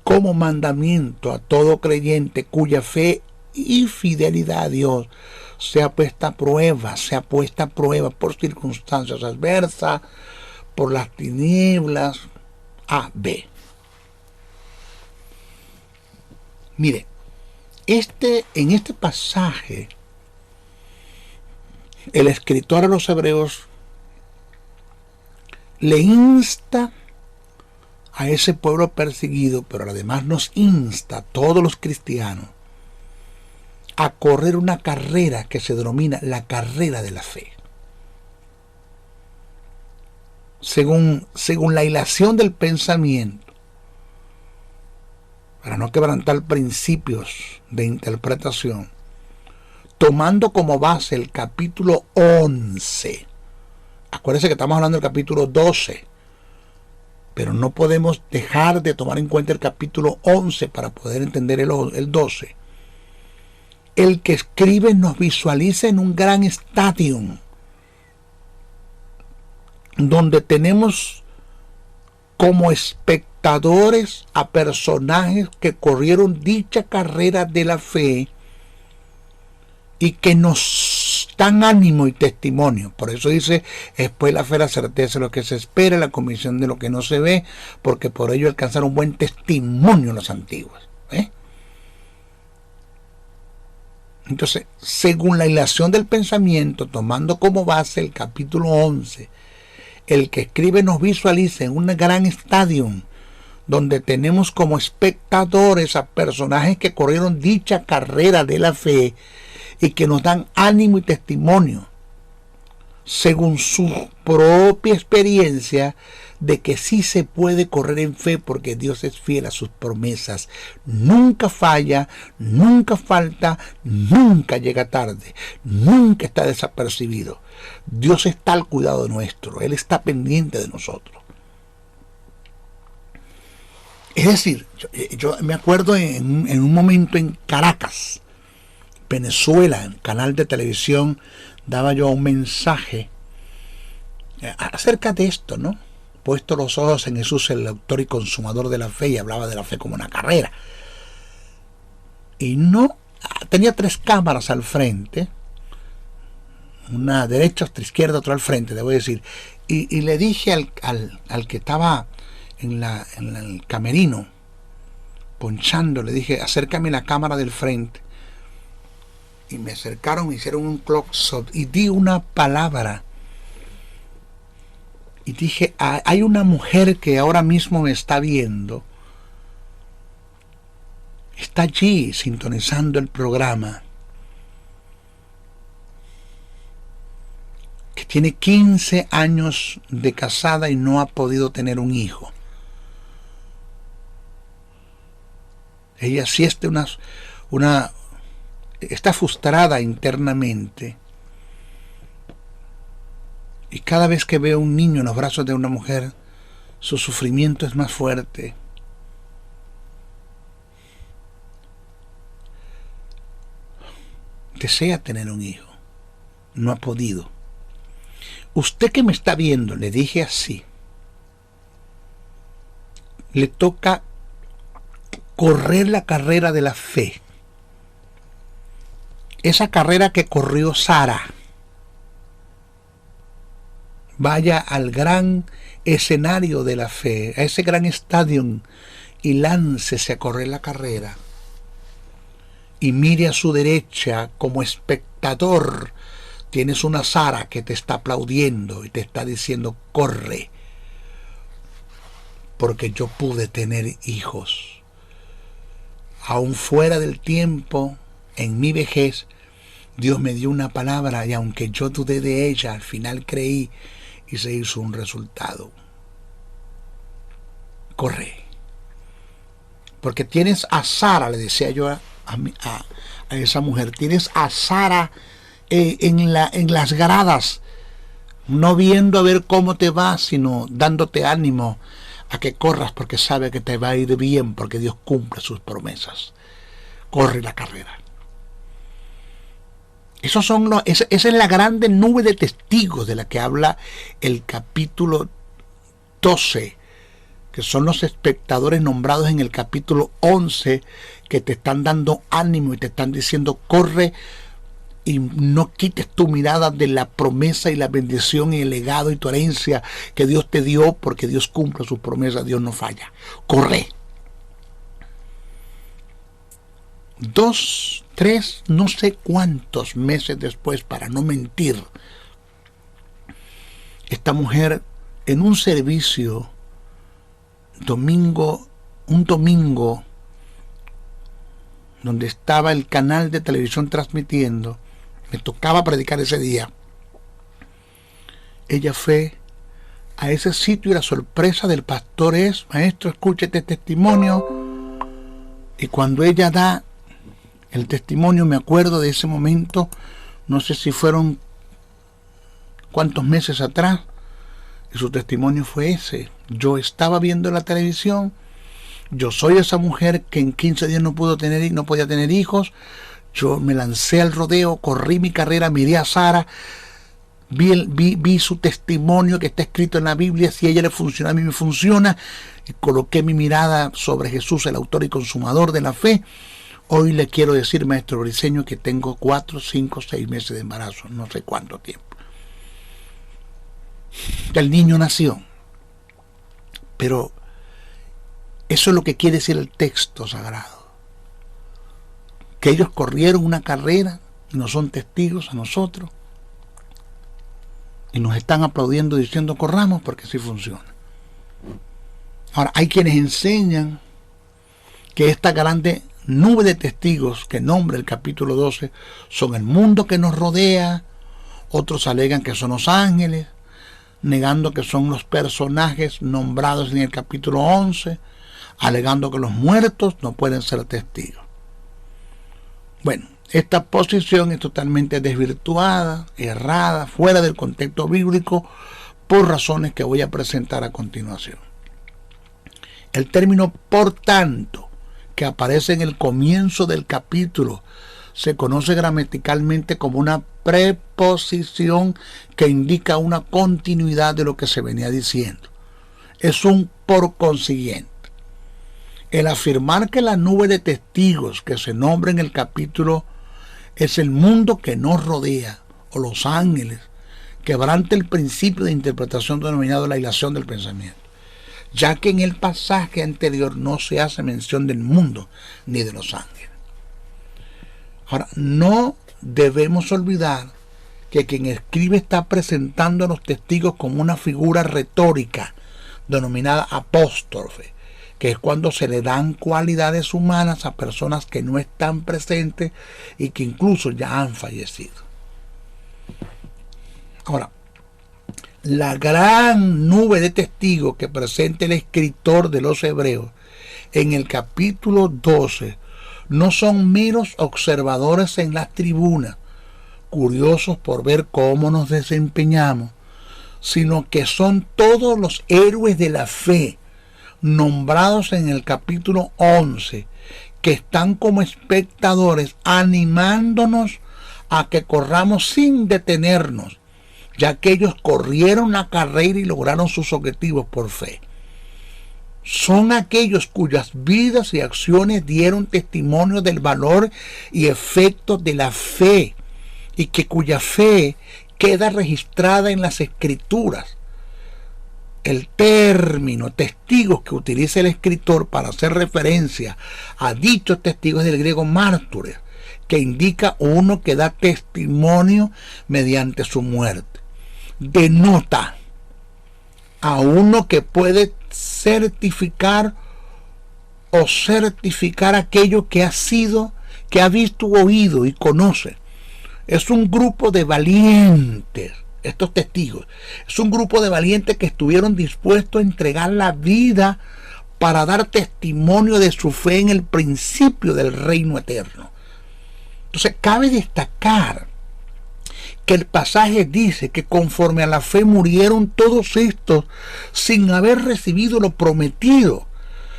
como mandamiento a todo creyente cuya fe y fidelidad a Dios sea puesta a prueba por circunstancias adversas, por las tinieblas. B. Mire, en este pasaje, el escritor a los hebreos le insta a ese pueblo perseguido, pero además nos insta a todos los cristianos a correr una carrera que se denomina la carrera de la fe. Según la hilación del pensamiento, para no quebrantar principios de interpretación, tomando como base el capítulo 11. Acuérdense que estamos hablando del capítulo 12, pero no podemos dejar de tomar en cuenta el capítulo 11 para poder entender el 12. El que escribe nos visualiza en un gran stadium, donde tenemos como espectadores a personajes que corrieron dicha carrera de la fe y que nos dan ánimo y testimonio. Por eso dice, después la fe, la certeza de lo que se espera, la convicción de lo que no se ve, porque por ello alcanzaron buen testimonio los antiguos. Entonces, según la hilación del pensamiento, tomando como base el capítulo 11, el que escribe nos visualiza en un gran stadium, donde tenemos como espectadores a personajes que corrieron dicha carrera de la fe y que nos dan ánimo y testimonio, según su propia experiencia, de que sí se puede correr en fe porque Dios es fiel a sus promesas. Nunca falla, nunca falta, nunca llega tarde, nunca está desapercibido. Dios está al cuidado nuestro, Él está pendiente de nosotros. Es decir, yo me acuerdo en un momento en Caracas, Venezuela, en canal de televisión, daba yo un mensaje acerca de esto, ¿no? Puesto los ojos en Jesús, el autor y consumador de la fe, y hablaba de la fe como una carrera. Y no, tenía 3 cámaras al frente, una derecha, otra izquierda, otra al frente, debo decir. Y le dije al que estaba en el camerino, ponchando, le dije, acércame la cámara del frente. Y me acercaron, me hicieron un close-up y di una palabra. Y dije, hay una mujer que ahora mismo me está viendo, está allí sintonizando el programa, que tiene 15 años de casada y no ha podido tener un hijo. Ella siente está frustrada internamente. Y cada vez que veo un niño en los brazos de una mujer, su sufrimiento es más fuerte. Desea tener un hijo, no ha podido. Usted que me está viendo, le dije así, le toca correr la carrera de la fe. Esa carrera que corrió Sara. vaya al gran escenario de la fe, a ese gran estadio, y láncese a correr la carrera. Y mire a su derecha como espectador. Tienes una Sara que te está aplaudiendo y te está diciendo: corre, porque yo pude tener hijos. Aún fuera del tiempo, en mi vejez, Dios me dio una palabra, y aunque yo dudé de ella, al final creí y se hizo un resultado. Corre, porque tienes a Sara, le decía yo a esa mujer, tienes a Sara en las gradas, no viendo a ver cómo te va, sino dándote ánimo a que corras, porque sabe que te va a ir bien, porque Dios cumple sus promesas. Corre la carrera. Esa es la grande nube de testigos de la que habla el capítulo 12, que son los espectadores nombrados en el capítulo 11, que te están dando ánimo y te están diciendo: corre y no quites tu mirada de la promesa y la bendición y el legado y tu herencia que Dios te dio, porque Dios cumple sus promesas, Dios no falla. Corre. 2, 3, no sé cuántos meses después, para no mentir, esta mujer en un servicio un domingo donde estaba el canal de televisión transmitiendo, me tocaba predicar ese día, ella fue a ese sitio y la sorpresa del pastor es: maestro, escuche este testimonio. Y cuando ella da el testimonio, me acuerdo de ese momento, no sé si fueron cuántos meses atrás, y su testimonio fue ese: yo estaba viendo la televisión, yo soy esa mujer que en 15 días no podía tener hijos, yo me lancé al rodeo, corrí mi carrera, miré a Sara, vi su testimonio que está escrito en la Biblia: si a ella le funciona, a mí me funciona, y coloqué mi mirada sobre Jesús, el autor y consumador de la fe. Hoy le quiero decir, maestro Briceño, que tengo 4, 5, 6 meses de embarazo, no sé cuánto tiempo. El niño nació. Pero eso es lo que quiere decir el texto sagrado. Que ellos corrieron una carrera y no son testigos a nosotros. Y nos están aplaudiendo diciendo: corramos, porque sí funciona. Ahora, hay quienes enseñan que esta grande nube de testigos que nombra el capítulo 12 son el mundo que nos rodea. Otros alegan que son los ángeles, negando que son los personajes nombrados en el capítulo 11, alegando que los muertos no pueden ser testigos. Bueno, esta posición es totalmente desvirtuada, errada, fuera del contexto bíblico, por razones que voy a presentar a continuación. El término "por tanto", que aparece en el comienzo del capítulo, se conoce gramaticalmente como una preposición que indica una continuidad de lo que se venía diciendo. Es un "por consiguiente". El afirmar que la nube de testigos que se nombra en el capítulo es el mundo que nos rodea, o los ángeles, quebranta el principio de interpretación denominado la hilación del pensamiento, ya que en el pasaje anterior no se hace mención del mundo ni de los ángeles. Ahora, no debemos olvidar que quien escribe está presentando a los testigos como una figura retórica denominada apóstrofe, que es cuando se le dan cualidades humanas a personas que no están presentes y que incluso ya han fallecido. Ahora, la gran nube de testigos que presenta el escritor de los Hebreos en el capítulo 12 no son meros observadores en las tribunas, curiosos por ver cómo nos desempeñamos, sino que son todos los héroes de la fe nombrados en el capítulo 11, que están como espectadores animándonos a que corramos sin detenernos, ya que ellos corrieron la carrera y lograron sus objetivos por fe. Son aquellos cuyas vidas y acciones dieron testimonio del valor y efecto de la fe, y que cuya fe queda registrada en las Escrituras. El término testigos que utiliza el escritor para hacer referencia a dichos testigos del griego mártires, que indica uno que da testimonio mediante su muerte. Denota a uno que puede certificar aquello que ha sido, que ha visto, oído y conoce. Es un grupo de valientes. Estos testigos, es un grupo de valientes que estuvieron dispuestos a entregar la vida para dar testimonio de su fe en el principio del reino eterno. Entonces cabe destacar que el pasaje dice que conforme a la fe murieron todos estos sin haber recibido lo prometido,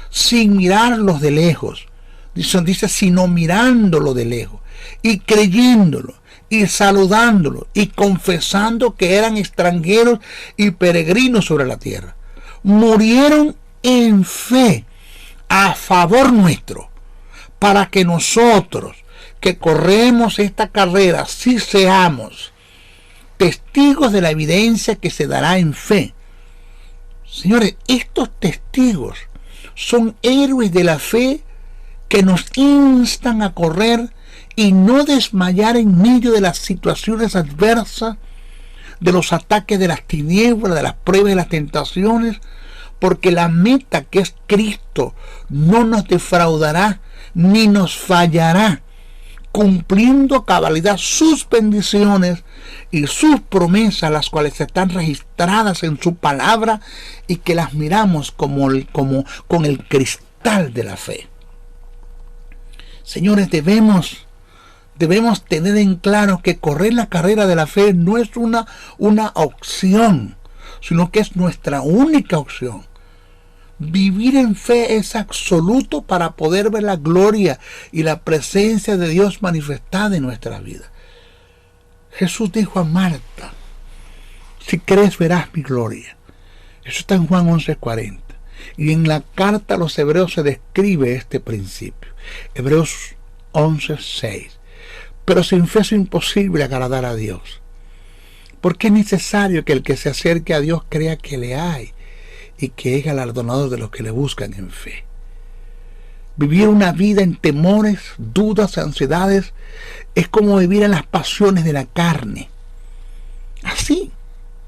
sin mirarlos de lejos. Dice sino mirándolo de lejos y creyéndolo y saludándolo y confesando que eran extranjeros y peregrinos sobre la tierra. Murieron en fe a favor nuestro, para que nosotros que corremos esta carrera sí seamos testigos de la evidencia que se dará en fe. Señores, estos testigos son héroes de la fe que nos instan a correr y no desmayar en medio de las situaciones adversas, de los ataques de las tinieblas, de las pruebas y las tentaciones, porque la meta que es Cristo no nos defraudará ni nos fallará, cumpliendo a cabalidad sus bendiciones y sus promesas, las cuales están registradas en su palabra y que las miramos como con el cristal de la fe. Señores, debemos tener en claro que correr la carrera de la fe no es una opción, sino que es nuestra única opción. Vivir en fe es absoluto para poder ver la gloria y la presencia de Dios manifestada en nuestra vida. Jesús dijo a Marta: si crees verás mi gloria. Eso está en Juan 11:40. Y en la carta a los Hebreos se describe este principio. Hebreos 11:6. Pero sin fe es imposible agradar a Dios, porque es necesario que el que se acerque a Dios crea que le hay y que es galardonador de los que le buscan en fe. Vivir una vida en temores, dudas, ansiedades es como vivir en las pasiones de la carne. Así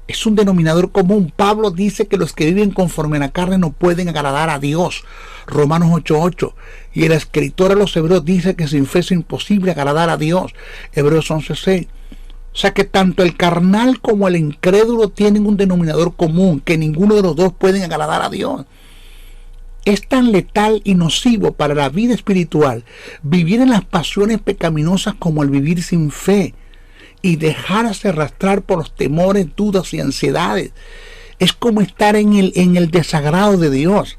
es un denominador común. Pablo dice que los que viven conforme a la carne no pueden agradar a Dios. Romanos 8:8. Y el escritor a los Hebreos dice que sin fe es imposible agradar a Dios. Hebreos 11:6. O sea que tanto el carnal como el incrédulo tienen un denominador común, que ninguno de los dos pueden agradar a Dios. Es tan letal y nocivo para la vida espiritual vivir en las pasiones pecaminosas como el vivir sin fe y dejarse arrastrar por los temores, dudas y ansiedades. Es como estar en el desagrado de Dios.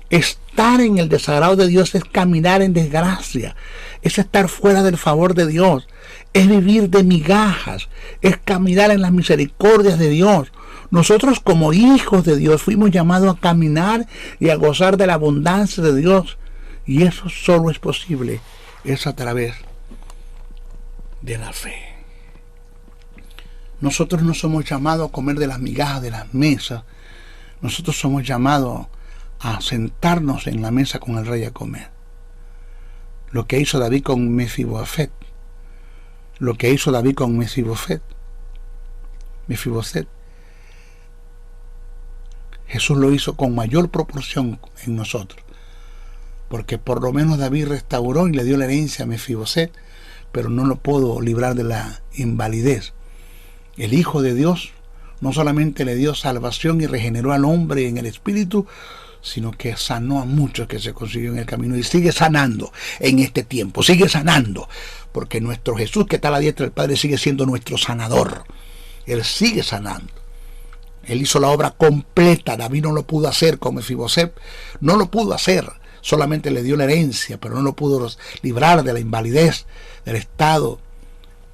Estar en el desagrado de Dios es caminar en desgracia, es estar fuera del favor de Dios, es vivir de migajas, es caminar en las misericordias de Dios. Nosotros como hijos de Dios fuimos llamados a caminar y a gozar de la abundancia de Dios, y eso solo es posible, es a través de la fe. Nosotros no somos llamados a comer de las migajas de las mesas, nosotros somos llamados a sentarnos en la mesa con el rey a comer. Lo que hizo David con Mefiboset. Jesús lo hizo con mayor proporción en nosotros, porque por lo menos David restauró y le dio la herencia a Mefiboset, pero no lo pudo librar de la invalidez. El Hijo de Dios no solamente le dio salvación y regeneró al hombre en el espíritu, sino que sanó a muchos que se consiguió en el camino y sigue sanando en este tiempo, sigue sanando, porque nuestro Jesús que está a la diestra del Padre sigue siendo nuestro sanador. Él sigue sanando. Él hizo la obra completa. David no lo pudo hacer con Mefiboset, no lo pudo hacer, solamente le dio la herencia, pero no lo pudo librar de la invalidez, del estado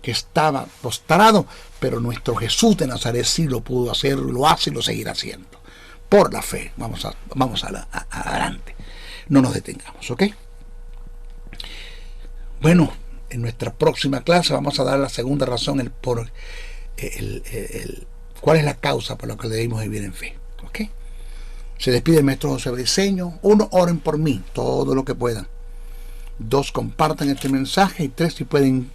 que estaba postrado. Pero nuestro Jesús de Nazaret sí lo pudo hacer, lo hace y lo seguirá haciendo. Por la fe. Vamos adelante. No nos detengamos, ¿ok? Bueno, en nuestra próxima clase vamos a dar la segunda razón, cuál es la causa por la que debemos vivir en fe. ¿Ok? Se despide el maestro José Briceño. 1, oren por mí todo lo que puedan. 2, compartan este mensaje. Y 3, si pueden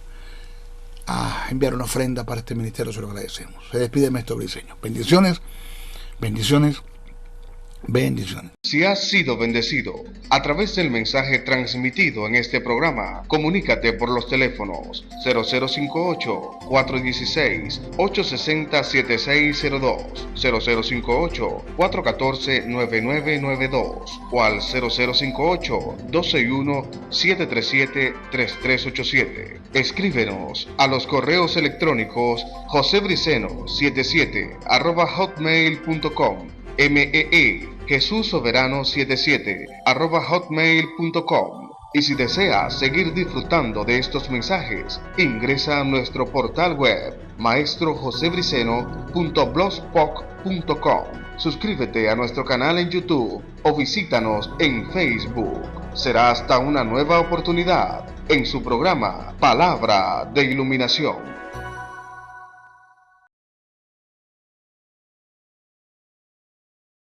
enviar una ofrenda para este ministerio, se lo agradecemos. Se despide el maestro Briceño. Bendiciones, bendiciones, bendiciones. Si has sido bendecido a través del mensaje transmitido en este programa, comunícate por los teléfonos 0058-416-860-7602, 0058-414-9992 o al 0058-261-737-3387. Escríbenos a los correos electrónicos josebriceno77@hotmail.com, Jesús Soberano 77 @hotmail.com. Y si deseas seguir disfrutando de estos mensajes, ingresa a nuestro portal web maestrojosebriceno.blogspot.com. Suscríbete a nuestro canal en YouTube o visítanos en Facebook. Será hasta una nueva oportunidad en su programa Palabra de Iluminación.